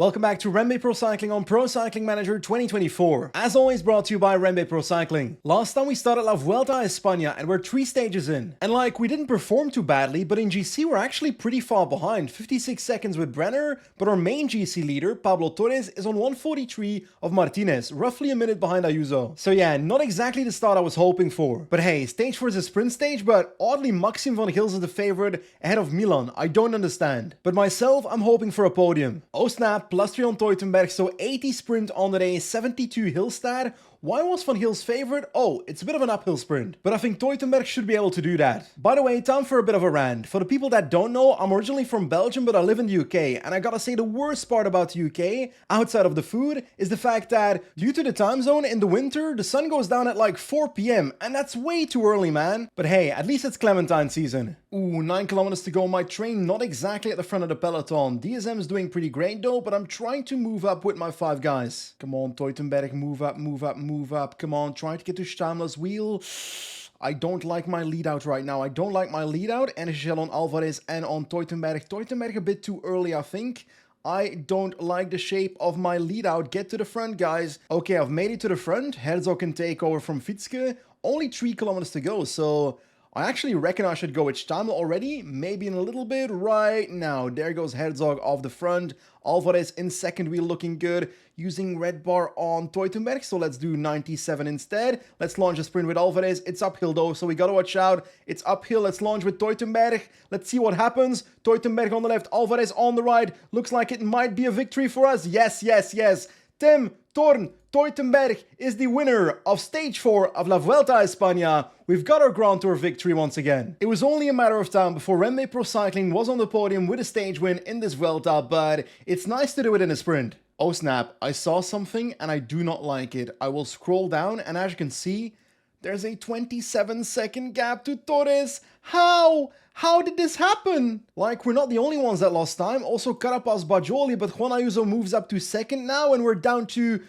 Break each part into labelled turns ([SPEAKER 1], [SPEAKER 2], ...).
[SPEAKER 1] Welcome back to REMBE Pro Cycling on Pro Cycling Manager 2024. As always, brought to you by REMBE Pro Cycling. Last time we started La Vuelta a España and we're 3 stages in. And we didn't perform too badly, but in GC we're actually pretty far behind. 56 seconds with Brenner, but our main GC leader, Pablo Torres, is on 143 of Martinez, roughly a minute behind Ayuso. So yeah, not exactly the start I was hoping for. But hey, stage 4 is a sprint stage, but oddly Maxim van Gils is the favorite ahead of Milan. I don't understand. But myself, I'm hoping for a podium. Oh snap, plus 3 on Teutenberg, so 80 sprint on the day, 72 hill stat. Why was Van Gils favorite? Oh, it's a bit of an uphill sprint, but I think Teutenberg should be able to do that. By the way, time for a bit of a rant. For the people that don't know, I'm originally from Belgium, but I live in the UK, and I gotta say the worst part about the UK, outside of the food, is the fact that due to the time zone, in the winter, the sun goes down at like 4 PM, and that's way too early, man. But hey, at least it's Clementine season. Ooh, 9 kilometers to go. My train not exactly at the front of the peloton. DSM is doing pretty great though, but I'm trying to move up with my 5 guys. Come on, Teutenberg, move up, move up, move up. Come on, try to get to Stammler's wheel. I don't like my lead out right now. I don't like my lead out. And echelon on Alvarez and on Teutenberg. Teutenberg a bit too early, I think. I don't like the shape of my lead out. Get to the front, guys. Okay, I've made it to the front. Herzog can take over from Fitzke. Only 3 kilometers to go, so I actually reckon I should go with Stammler already, maybe in a little bit right now. There goes Herzog off the front. Alvarez in second wheel looking good, using red bar on Teutenberg, so let's do 97 instead. Let's launch a sprint with Alvarez. It's uphill though, so we gotta watch out. It's uphill, let's launch with Teutenberg. Let's see what happens. Teutenberg on the left, Alvarez on the right. Looks like it might be a victory for us. Yes, yes, yes. Tim Thorn Teutenberg is the winner of stage 4 of La Vuelta a España. We've got our Grand Tour victory once again. It was only a matter of time before REMBE Pro Cycling was on the podium with a stage win in this Vuelta, but it's nice to do it in a sprint. Oh snap, I saw something and I do not like it. I will scroll down and as you can see, there's a 27-second gap to Torres. How? How did this happen? Like, we're not the only ones that lost time. Also, Carapaz Bajoli, but Juan Ayuso moves up to second now, and we're down to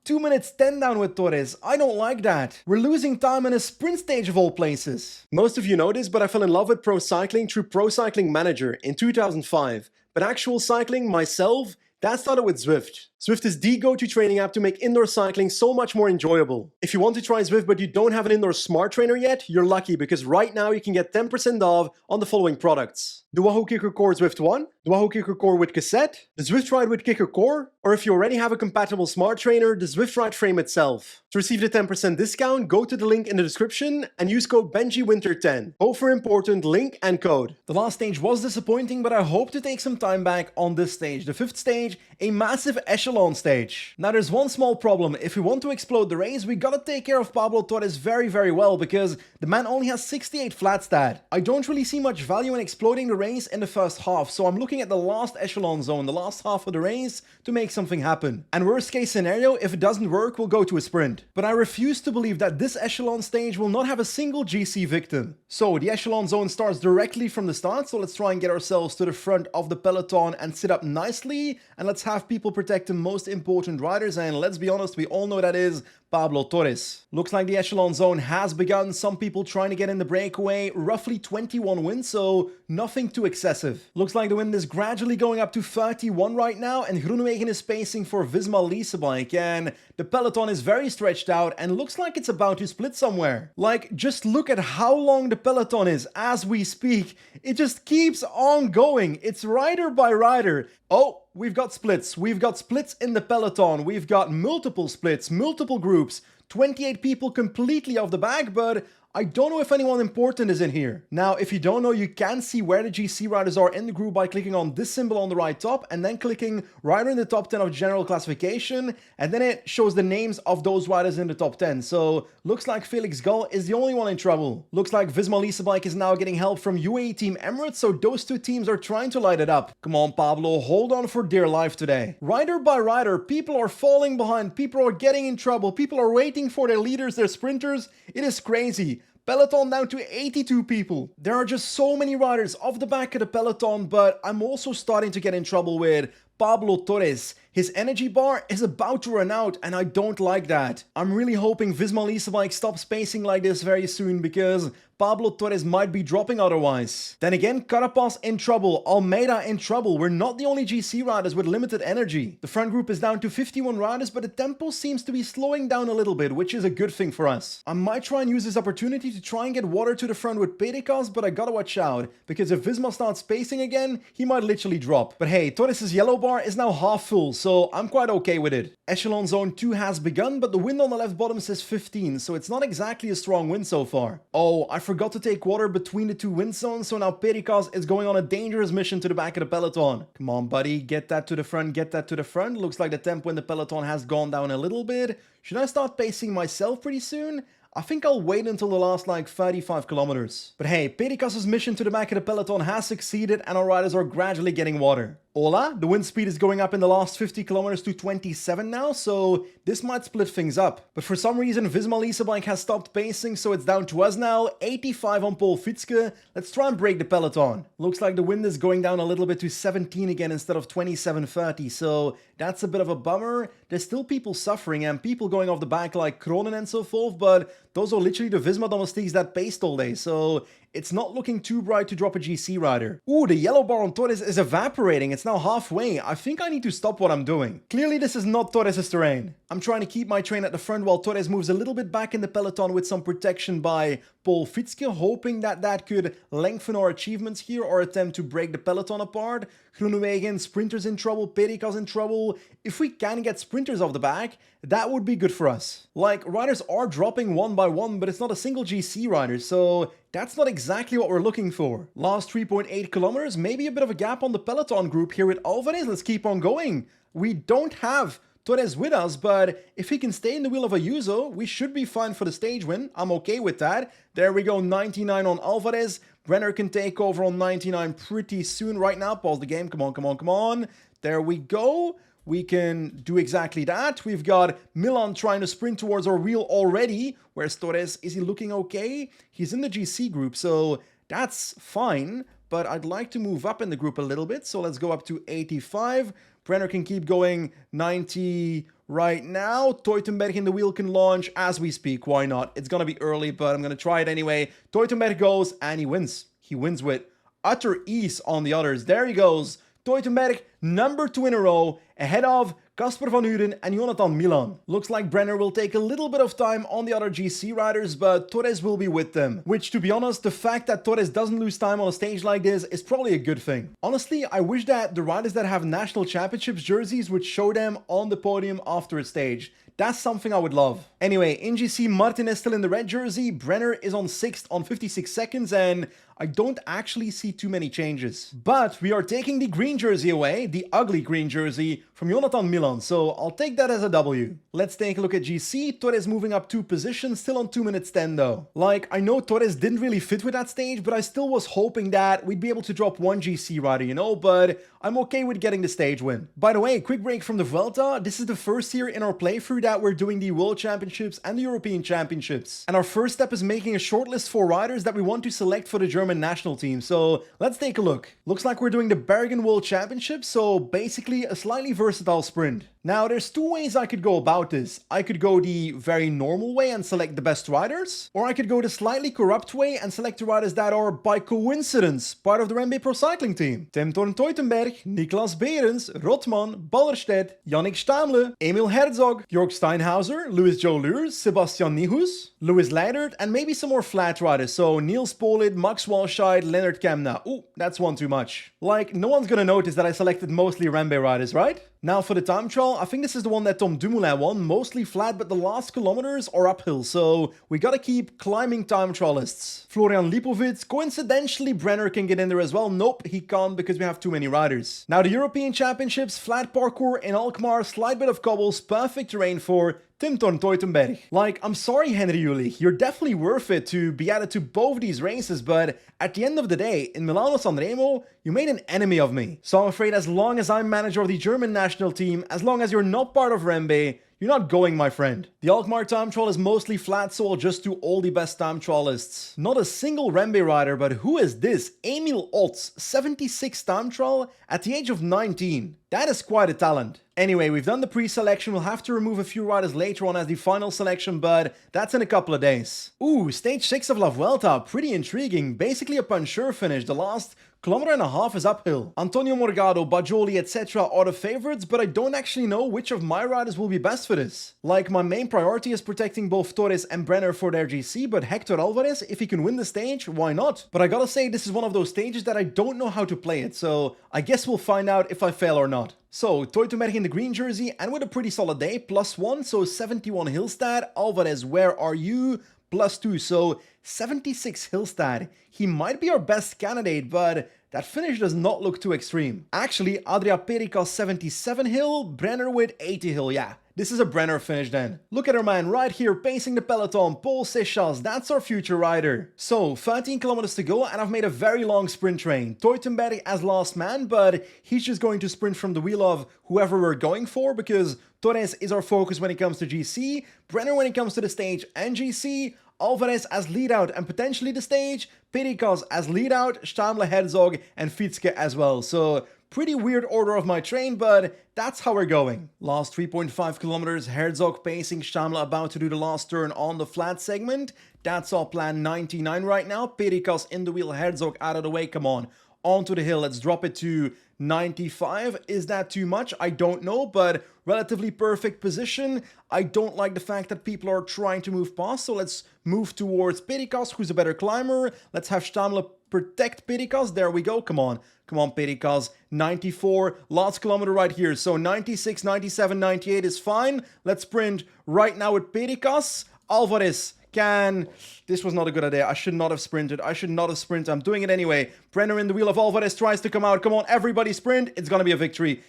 [SPEAKER 1] 2 minutes 10 down with Torres. I don't like that. We're losing time in a sprint stage of all places. Most of you know this, but I fell in love with pro cycling through Pro Cycling Manager in 2005. But actual cycling, myself, that started with Zwift. Zwift is the go-to training app to make indoor cycling so much more enjoyable. If you want to try Zwift but you don't have an indoor smart trainer yet, you're lucky because right now you can get 10% off on the following products. The Wahoo Kicker Core Zwift 1, the Wahoo Kicker Core with cassette, the Zwift Ride with Kicker Core, or if you already have a compatible smart trainer, the Zwift Ride frame itself. To receive the 10% discount, go to the link in the description and use code BenjiWinter10. Both are important, link and code. The last stage was disappointing, but I hope to take some time back on this stage. The 5th stage, a massive echelon stage. Now there's one small problem. If we want to explode the race, we gotta take care of Pablo Torres very, very well because the man only has 68 flat stat. I don't really see much value in exploding the race in the first half, so I'm looking at the last echelon zone, the last half of the race, to make something happen. And worst case scenario, if it doesn't work, we'll go to a sprint. But I refuse to believe that this echelon stage will not have a single GC victim. So the echelon zone starts directly from the start, so let's try and get ourselves to the front of the peloton and sit up nicely, and let's have people protect the most important riders, and let's be honest, we all know that is Pablo Torres. Looks like the echelon zone has begun, some people trying to get in the breakaway, roughly 21 wins, so nothing too excessive. Looks like the wind is gradually going up to 31 right now, and Groenewegen is pacing for Visma Leasebike, and the peloton is very stretched out and looks like it's about to split somewhere. Like, just look at how long the peloton is as we speak. It just keeps on going. It's rider by rider. Oh, we've got splits. We've got splits in the peloton. We've got multiple splits, multiple groups, 28 people completely off the back, but I don't know if anyone important is in here. Now, if you don't know, you can see where the GC riders are in the group by clicking on this symbol on the right top and then clicking rider in the top 10 of general classification, and then it shows the names of those riders in the top 10. So, looks like Felix Gall is the only one in trouble. Looks like Visma Leasebike is now getting help from UAE Team Emirates, so those two teams are trying to light it up. Come on, Pablo, hold on for dear life today. Rider by rider, people are falling behind, people are getting in trouble, people are waiting for their leaders, their sprinters. It is crazy. Peloton down to 82 people. There are just so many riders off the back of the peloton, but I'm also starting to get in trouble with Pablo Torres. His energy bar is about to run out, and I don't like that. I'm really hoping Visma Leasebike stops pacing like this very soon, because Pablo Torres might be dropping otherwise. Then again, Carapaz in trouble, Almeida in trouble. We're not the only GC riders with limited energy. The front group is down to 51 riders, but the tempo seems to be slowing down a little bit, which is a good thing for us. I might try and use this opportunity to try and get water to the front with Pericas, but I gotta watch out, because if Visma starts pacing again, he might literally drop. But hey, Torres' yellow bar is now half full, so I'm quite okay with it. Echelon Zone 2 has begun, but the wind on the left bottom says 15, so it's not exactly a strong wind so far. Oh, I forgot to take water between the two wind zones, so now Pericas is going on a dangerous mission to the back of the peloton. Come on, buddy, get that to the front, get that to the front. Looks like the tempo in the peloton has gone down a little bit. Should I start pacing myself pretty soon? I think I'll wait until the last like 35 kilometers. But hey, Pericas' mission to the back of the peloton has succeeded and our riders are gradually getting water. Hola, the wind speed is going up in the last 50 kilometers to 27 now, so this might split things up. But for some reason, Visma Leasebike has stopped pacing, so it's down to us now. 85 on Paul Fitzke. Let's try and break the peloton. Looks like the wind is going down a little bit to 17 again instead of 27-30, so that's a bit of a bummer. There's still people suffering and people going off the back like Kronen and so forth, but those are literally the Visma domestiques that paced all day, so it's not looking too bright to drop a GC rider. Ooh, the yellow bar on Torres is evaporating. It's now halfway. I think I need to stop what I'm doing. Clearly, this is not Torres' terrain. I'm trying to keep my train at the front while Torres moves a little bit back in the peloton with some protection by Paul Fitzke, hoping that that could lengthen our achievements here or attempt to break the peloton apart. Groenewegen, sprinters in trouble, Pericas in trouble. If we can get sprinters off the back, that would be good for us. Like, riders are dropping one by one, but it's not a single GC rider, so that's not exactly what we're looking for. Last 3.8 kilometers, maybe a bit of a gap on the peloton group here with Alvarez. Let's keep on going. We don't have Torres with us, but if he can stay in the wheel of Ayuso, we should be fine for the stage win. I'm okay with that. There we go, 99 on Alvarez. Brenner can take over on 99 pretty soon. Right now, pause the game. Come on, come on, come on. There we go. We can do exactly that. We've got Milan trying to sprint towards our wheel already. Where's Torres? Is he looking okay? He's in the GC group, so that's fine. But I'd like to move up in the group a little bit. So let's go up to 85. Brenner can keep going 90 right now. Teutenberg in the wheel can launch as we speak. Why not? It's going to be early, but I'm going to try it anyway. Teutenberg goes and he wins. He wins with utter ease on the others. There he goes. Teutenberg, number 2 in a row, ahead of Casper van Uren and Jonathan Milan. Looks like Brenner will take a little bit of time on the other GC riders, but Torres will be with them. Which, to be honest, the fact that Torres doesn't lose time on a stage like this is probably a good thing. Honestly, I wish that the riders that have national championships jerseys would show them on the podium after a stage. That's something I would love. Anyway, in GC, Martin is still in the red jersey, Brenner is on 6th on 56 seconds, and I don't actually see too many changes. But we are taking the green jersey away, the ugly green jersey, from Jonathan Milan, so I'll take that as a W. Let's take a look at GC. Torres moving up 2 positions, still on 2 minutes 10 though. Like, I know Torres didn't really fit with that stage, but I still was hoping that we'd be able to drop one GC rider, you know, but I'm okay with getting the stage win. By the way, quick break from the Vuelta. This is the first year in our playthrough that we're doing the World Championships and the European Championships. And our first step is making a shortlist for riders that we want to select for the German national team. So let's take a look. Looks like we're doing the Bergen World Championship, so basically a slightly versatile sprint. Now, there's 2 ways I could go about this. I could go the very normal way and select the best riders, or I could go the slightly corrupt way and select the riders that are, by coincidence, part of the REMBE Pro Cycling team. Tim Thorn Teutenberg, Niklas Behrens, Rotman, Ballerstedt, Yannick Stamle, Emil Herzog, Jörg Steinhauser, Louis Joe Lures, Sebastian Nihus, Louis Leidert, and maybe some more flat riders, so Niels Pollitt, Max Walscheid, Leonard Kemna. Ooh, that's one too much. Like, no one's gonna notice that I selected mostly REMBE riders, right? Now for the time trial, I think this is the one that Tom Dumoulin won, mostly flat, but the last kilometers are uphill, so we gotta keep climbing time trial lists. Florian Lipovic, coincidentally Brenner can get in there as well. Nope, he can't because we have too many riders. Now the European Championships, flat parkour in Alkmaar, slight bit of cobbles, perfect terrain for Tim Thorn Teutenberg. Like, I'm sorry Henry Jülich, you're definitely worth it to be added to both these races, but at the end of the day, in Milano Sanremo, you made an enemy of me. So I'm afraid as long as I'm manager of the German national team, as long as you're not part of REMBE, you're not going, my friend. The Alkmaar time trial is mostly flat, so I'll just do all the best time trial lists. Not a single REMBE rider, but who is this? Emil Otz, 76 time trial at the age of 19. That is quite a talent. Anyway, we've done the pre-selection. We'll have to remove a few riders later on as the final selection, but that's in a couple of days. Ooh, stage 6 of La Vuelta. Pretty intriguing. Basically a puncher finish. The last kilometer and a half is uphill. Antonio Morgado, Bajoli, etc. are the favorites, but I don't actually know which of my riders will be best for this. Like, my main priority is protecting both Torres and Brenner for their GC, but Hector Alvarez, if he can win the stage, why not? But I gotta say, this is one of those stages that I don't know how to play it, so I guess we'll find out if I fail or not. So, Teutenberg in the green jersey, and with a pretty solid day, +1, so 71 Hillstad. Alvarez, where are you? +2, so 76 Hillstad. He might be our best candidate, but that finish does not look too extreme. Actually, Adria Pericas 77 Hill, Brenner with 80 Hill, yeah. This is a Brenner finish then. Look at our man right here pacing the peloton, Paul Seychelles, that's our future rider. So, 13 kilometers to go and I've made a very long sprint train. Teutenberg as last man, but he's just going to sprint from the wheel of whoever we're going for because Torres is our focus when it comes to GC, Brenner when it comes to the stage and GC, Alvarez as lead out and potentially the stage, Pericas as lead out, Stamle, Herzog and Fitzke as well. So, pretty weird order of my train, but that's how we're going. Last 3.5 kilometers, Herzog pacing, Stamle about to do the last turn on the flat segment. That's our plan 99 right now. Pericas in the wheel, Herzog out of the way, come on. Onto the hill, let's drop it to 95. Is that too much? I don't know, but relatively perfect position. I don't like the fact that people are trying to move past, so let's move towards Pericas, who's a better climber. Let's have Stamle protect Pericas. There we go. Come on, Pericas. 94, last kilometer right here. So 96, 97, 98 is fine. Let's sprint right now with Pericas. Alvarez can... This was not a good idea. I should not have sprinted. I'm doing it anyway. Brenner in the wheel of Alvarez tries to come out. Come on, everybody sprint. It's gonna be a victory.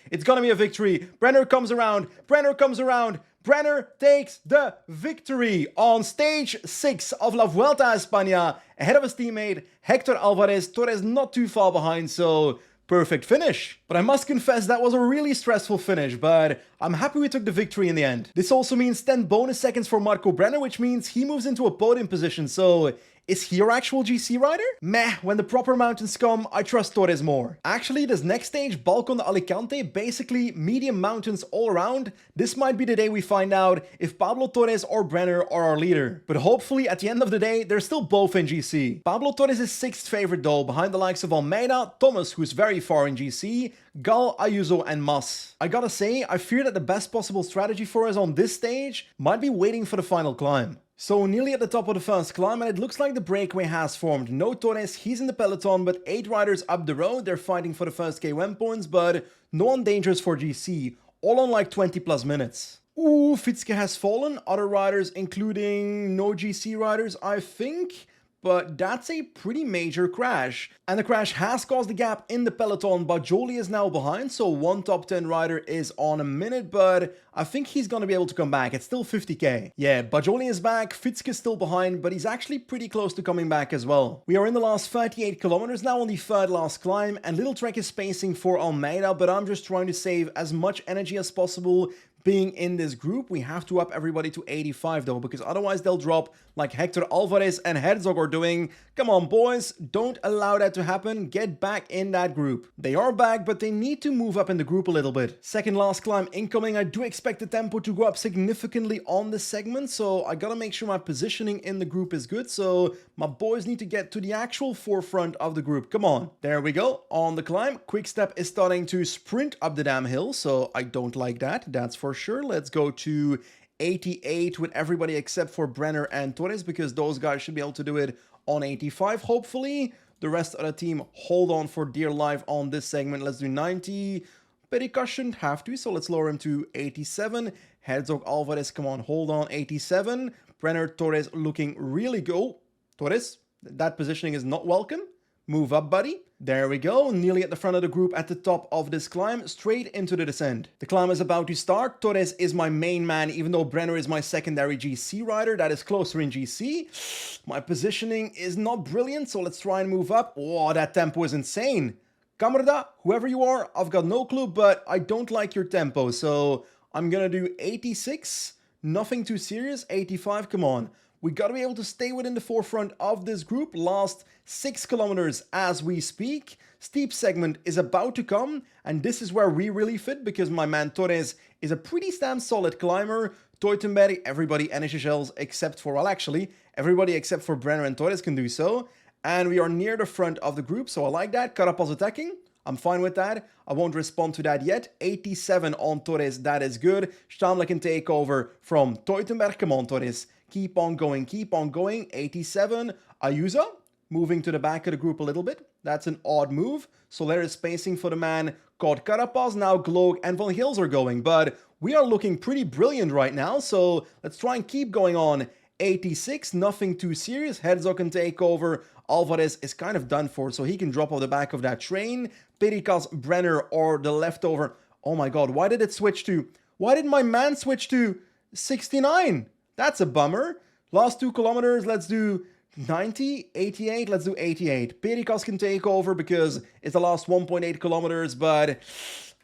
[SPEAKER 1] Brenner comes around. Brenner takes the victory on stage 6 of La Vuelta a España. Ahead of his teammate, Hector Alvarez. Torres not too far behind, so... perfect finish. But I must confess that was a really stressful finish, but I'm happy we took the victory in the end. This also means 10 bonus seconds for Marco Brenner, which means he moves into a podium position, so is he your actual GC rider? Meh, when the proper mountains come, I trust Torres more. Actually, this next stage, Balcon de Alicante, basically medium mountains all around. This might be the day we find out if Pablo Torres or Brenner are our leader. But hopefully, at the end of the day, they're still both in GC. Pablo Torres is 6th favorite though, behind the likes of Almeida, Thomas, who's very far in GC, Gal, Ayuso and Mas. I gotta say, I fear that the best possible strategy for us on this stage might be waiting for the final climb. So nearly at the top of the first climb, and it looks like the breakaway has formed. No Torres, he's in the peloton, but 8 riders up the road. They're fighting for the first KOM points, but no one dangerous for GC. All on like 20 plus minutes. Ooh, Fitzke has fallen. Other riders, including no GC riders, I think. But that's a pretty major crash. And the crash has caused a gap in the peloton. Bajoli is now behind, so one top 10 rider is on a minute, but I think he's gonna be able to come back. It's still 50k. Yeah, Bajoli is back, Fitzke is still behind, but he's actually pretty close to coming back as well. We are in the last 38 kilometers now on the third last climb, and Little Trek is spacing for Almeida, but I'm just trying to save as much energy as possible. Being in this group, we have to up everybody to 85 though, because otherwise they'll drop like Hector Alvarez and Herzog are doing. Come on boys, don't allow that to happen. Get back in that group. They are back, but they need to move up in the group a little bit. Second last climb incoming. I do expect the tempo to go up significantly on this segment, so I gotta make sure my positioning in the group is good, so my boys need to get to the actual forefront of the group. Come on. There we go. On the climb, Quickstep is starting to sprint up the damn hill, so I don't like that. That's for sure. Let's go to 88 with everybody except for Brenner and Torres, because those guys should be able to do it on 85, hopefully. The rest of the team hold on for dear life on this segment. Let's do 90. Pericas shouldn't have to, so let's lower him to 87. Herzog, Alvarez, come on, hold on, 87. Brenner, Torres looking really good. Torres, that positioning is not welcome. Move up, buddy. There we go, nearly at the front of the group at the top of this climb, straight into the descent. The climb is about to start. Torres is my main man, even though Brenner is my secondary GC rider. That is closer in GC. My positioning is not brilliant, so let's try and move up. Oh, that tempo is insane. Camarada, whoever you are, I've got no clue, but I don't like your tempo, so I'm gonna do 86. Nothing too serious. 85, come on. We got to be able to stay within the forefront of this group. Last 6 kilometers as we speak. Steep segment is about to come, and this is where we really fit because my man Torres is a pretty damn solid climber. Teutenberg, everybody and ECHELONS except for, well actually, everybody except for Brenner and Torres can do so. And we are near the front of the group, so I like that. Carapaz attacking. I'm fine with that. I won't respond to that yet. 87 on Torres, that is good. Stamler can take over from Teutenberg. Come on, Torres. Keep on going, keep on going. 87. Ayuso, moving to the back of the group a little bit. That's an odd move. So there is spacing for the man called Carapaz. Now Gloag and Van Gils are going, but we are looking pretty brilliant right now. So let's try and keep going on. 86, nothing too serious. Herzog can take over. Alvarez is kind of done for, so he can drop off the back of that train. Pericas, Brenner, or the leftover. Oh my god, why did it switch to... Why did my man switch to 69? That's a bummer. Last 2 kilometers, let's do 90, 88, let's do 88. Pericas can take over because it's the last 1.8 kilometers, but...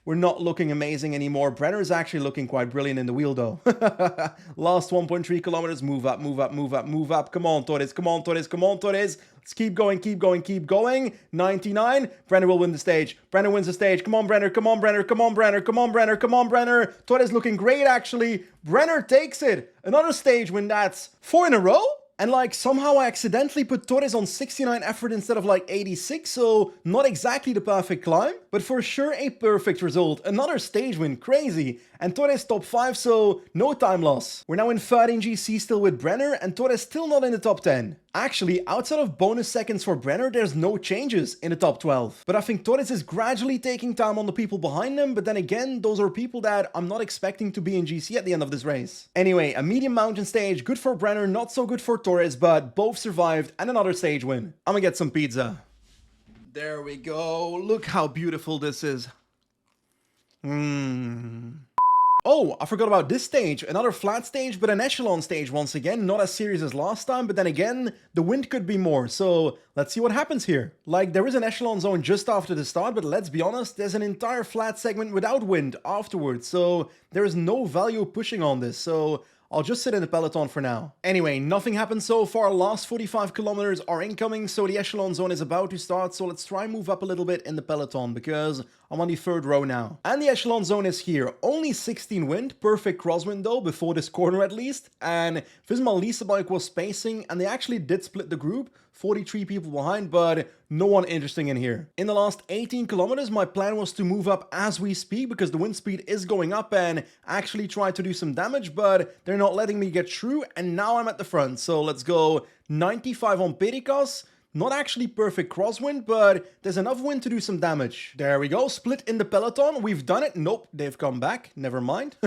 [SPEAKER 1] we're not looking amazing anymore. Brenner is actually looking quite brilliant in the wheel, though. Last 1.3 kilometers. Move up, move up, move up, move up. Come on, Torres. Come on, Torres. Come on, Torres. Let's keep going, keep going, keep going. 99. Brenner will win the stage. Brenner wins the stage. Come on, Brenner. Come on, Brenner. Come on, Brenner. Come on, Brenner. Come on, Brenner. Torres looking great, actually. Brenner takes it. Another stage win. That's 4 in a row. And like somehow I accidentally put Torres on 69 effort instead of like 86, so not exactly the perfect climb, but for sure a perfect result. Another stage win, crazy. And Torres top 5, so no time loss. We're now in 13 GC still with Brenner, and Torres still not in the top 10. Actually, outside of bonus seconds for Brenner, there's no changes in the top 12. But I think Torres is gradually taking time on the people behind him, but then again, those are people that I'm not expecting to be in GC at the end of this race. Anyway, a medium mountain stage, good for Brenner, not so good for Torres, but both survived, and another stage win. I'm gonna get some pizza. There we go. Look how beautiful this is. Oh, I forgot about this stage. Another flat stage, but an echelon stage once again. Not as serious as last time, but then again, the wind could be more. So let's see what happens here. Like, there is an echelon zone just after the start, but let's be honest, there's an entire flat segment without wind afterwards. So there is no value pushing on this. So I'll just sit in the peloton for now. Anyway, nothing happened so far. Last 45 kilometers are incoming, so the echelon zone is about to start. So let's try and move up a little bit in the peloton because I'm on the 3rd row now. And the echelon zone is here. Only 16 wind, perfect crosswind though, before this corner at least. And Visma Leasebike was spacing, and they actually did split the group. 43 people behind, but no one interesting in here. In the last 18 kilometers, my plan was to move up as we speak because the wind speed is going up and actually try to do some damage, but they're not letting me get through, and now I'm at the front. So let's go 95 on Pericas. Not actually perfect crosswind, but there's enough wind to do some damage. There we go, split in the peloton. We've done it. Nope, they've come back. Never mind.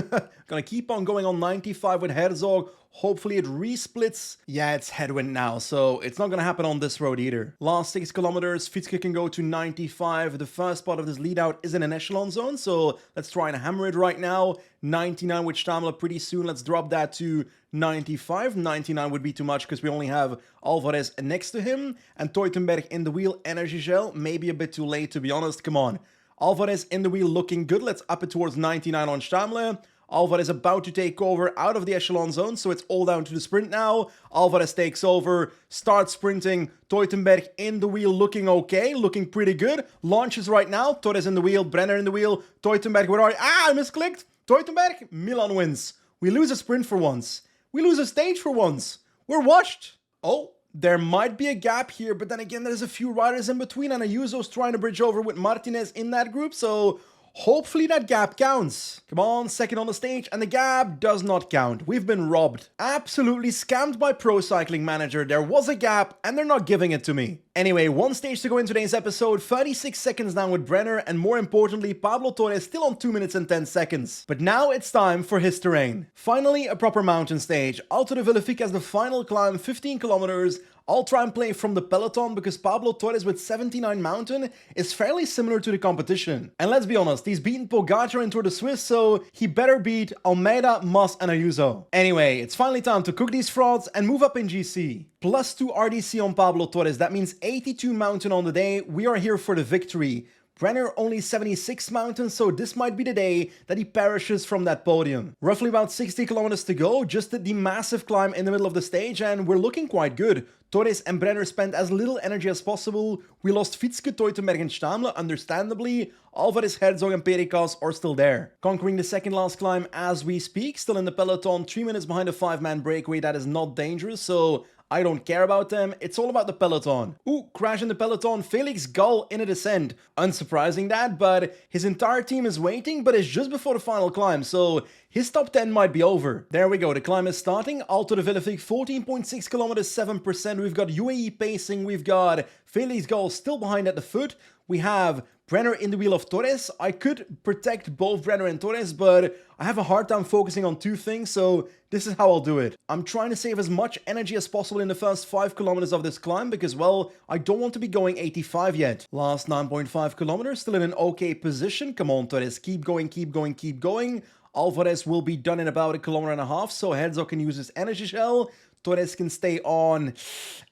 [SPEAKER 1] Gonna keep on going on 95 with Herzog. Hopefully it resplits. Yeah, it's headwind now, so it's not gonna happen on this road either. Last 6 kilometers, Fitzke can go to 95. The first part of this lead out is in an echelon zone, so let's try and hammer it right now. 99 with Stamler pretty soon. Let's drop that to 95. 99 would be too much because we only have Alvarez next to him. And Teutenberg in the wheel, energy gel. Maybe a bit too late, to be honest. Come on. Alvarez in the wheel looking good. Let's up it towards 99 on Stamler. Alvarez about to take over out of the echelon zone, so it's all down to the sprint now. Alvarez takes over, starts sprinting. Teutenberg in the wheel looking okay, looking pretty good. Launches right now. Torres in the wheel, Brenner in the wheel. Teutenberg, where are you? Ah, I misclicked. Teutenberg, Milan wins. We lose a sprint for once. We lose a stage for once. We're washed. Oh, there might be a gap here, but then again, there's a few riders in between, and Ayuso's trying to bridge over with Martinez in that group, so hopefully that gap counts. Come on, second on the stage, and the gap does not count. We've been robbed. Absolutely scammed by Pro Cycling Manager. There was a gap, and they're not giving it to me. Anyway, one stage to go in today's episode, 36 seconds down with Brenner, and more importantly, Pablo Torres still on 2 minutes and 10 seconds. But now it's time for his terrain. Finally, a proper mountain stage. Alto de Villific as the final climb, 15 kilometers. I'll try and play from the peloton because Pablo Torres with 79 mountain is fairly similar to the competition. And let's be honest, he's beaten Pogacar in Tour de Suisse, so he better beat Almeida, Mas and Ayuso. Anyway, it's finally time to cook these frauds and move up in GC. +2 RDC on Pablo Torres, that means 82 mountain on the day. We are here for the victory. Brenner only 76 mountains, so this might be the day that he perishes from that podium. Roughly about 60 kilometers to go, just the massive climb in the middle of the stage, and we're looking quite good. Torres and Brenner spent as little energy as possible. We lost Fitzgetoy to Mergenstamle, understandably. Alvarez, Herzog and Pericas are still there. Conquering the second last climb as we speak, still in the peloton, 3 minutes behind a 5-man breakaway. That is not dangerous, so I don't care about them. It's all about the peloton. Ooh, crash in the peloton. Felix Gall in a descent. Unsurprising that, but his entire team is waiting, but it's just before the final climb, so his top 10 might be over. There we go, the climb is starting. Alto de Villefig, 14.6 kilometers, 7%. We've got UAE pacing. We've got Felix Gall still behind at the foot. We have Brenner in the wheel of Torres. I could protect both Brenner and Torres, but I have a hard time focusing on two things, so this is how I'll do it. I'm trying to save as much energy as possible in the first 5 kilometers of this climb because, well, I don't want to be going 85 yet. Last 9.5 kilometers, still in an okay position. Come on, Torres, keep going, keep going, keep going. Alvarez will be done in about 1.5 kilometers, so Herzog can use his energy shell. Torres can stay on.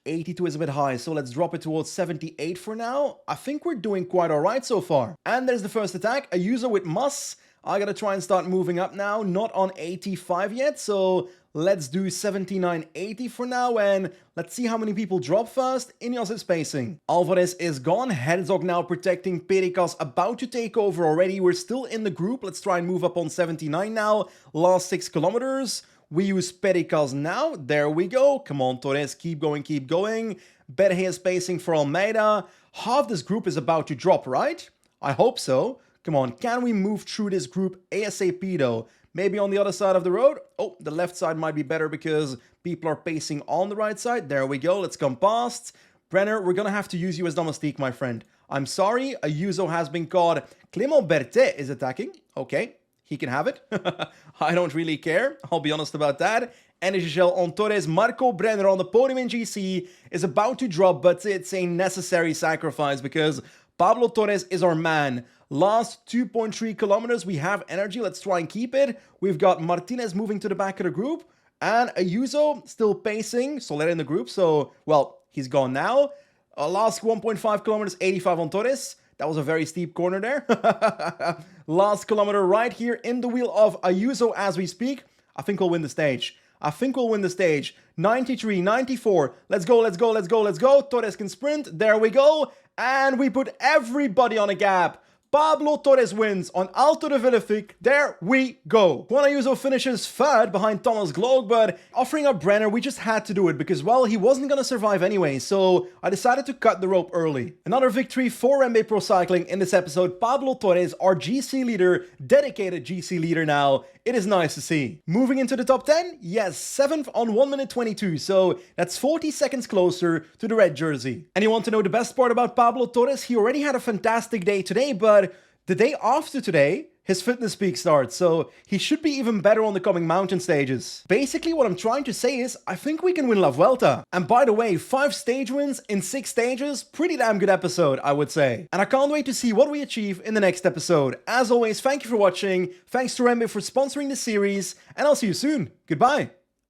[SPEAKER 1] 82 is a bit high, so let's drop it towards 78 for now. I think we're doing quite alright so far. And there's the first attack, a user with Muss. I gotta try and start moving up now, not on 85 yet, so let's do 79.80 for now, and let's see how many people drop first. Ineos is pacing. Alvarez is gone, Herzog now protecting, Pericas about to take over already. We're still in the group, let's try and move up on 79 now. Last 6 kilometers. We use Pericas now. There we go. Come on, Torres. Keep going, keep going. Berge is pacing for Almeida. Half this group is about to drop, right? I hope so. Come on, can we move through this group ASAP though? Maybe on the other side of the road? Oh, the left side might be better because people are pacing on the right side. There we go. Let's come past. Brenner, we're gonna have to use you as domestique, my friend. I'm sorry. Ayuso has been caught. Clément Berthet is attacking. Okay. He can have it. I don't really care. I'll be honest about that. Energy shell on Torres. Marco Brenner on the podium in GC is about to drop, but it's a necessary sacrifice because Pablo Torres is our man. Last 2.3 kilometers, we have energy. Let's try and keep it. We've got Martinez moving to the back of the group. And Ayuso still pacing. Soler in the group. So, well, he's gone now. Last 1.5 kilometers, 85 on Torres. That was a very steep corner there. Last kilometer right here in the wheel of Ayuso as we speak. I think we'll win the stage. I think we'll win the stage. 93, 94. Let's go, let's go, let's go, let's go. Torres can sprint. There we go. And we put everybody on a gap. Pablo Torres wins on Alto de Villefig. There we go. Juan Ayuso finishes third behind Thomas Gloag, but offering up Brenner, we just had to do it because, well, he wasn't going to survive anyway, so I decided to cut the rope early. Another victory for REMBE Pro Cycling in this episode. Pablo Torres, our GC leader, dedicated GC leader now. It is nice to see. Moving into the top 10? Yes, 7th on 1 minute 22, so that's 40 seconds closer to the red jersey. And you want to know the best part about Pablo Torres? He already had a fantastic day today, but the day after today, his fitness peak starts, so he should be even better on the coming mountain stages. Basically, what I'm trying to say is, I think we can win La Vuelta. And by the way, 5 stage wins in 6 stages, pretty damn good episode, I would say. And I can't wait to see what we achieve in the next episode. As always, thank you for watching, thanks to REMBE for sponsoring the series, and I'll see you soon. Goodbye.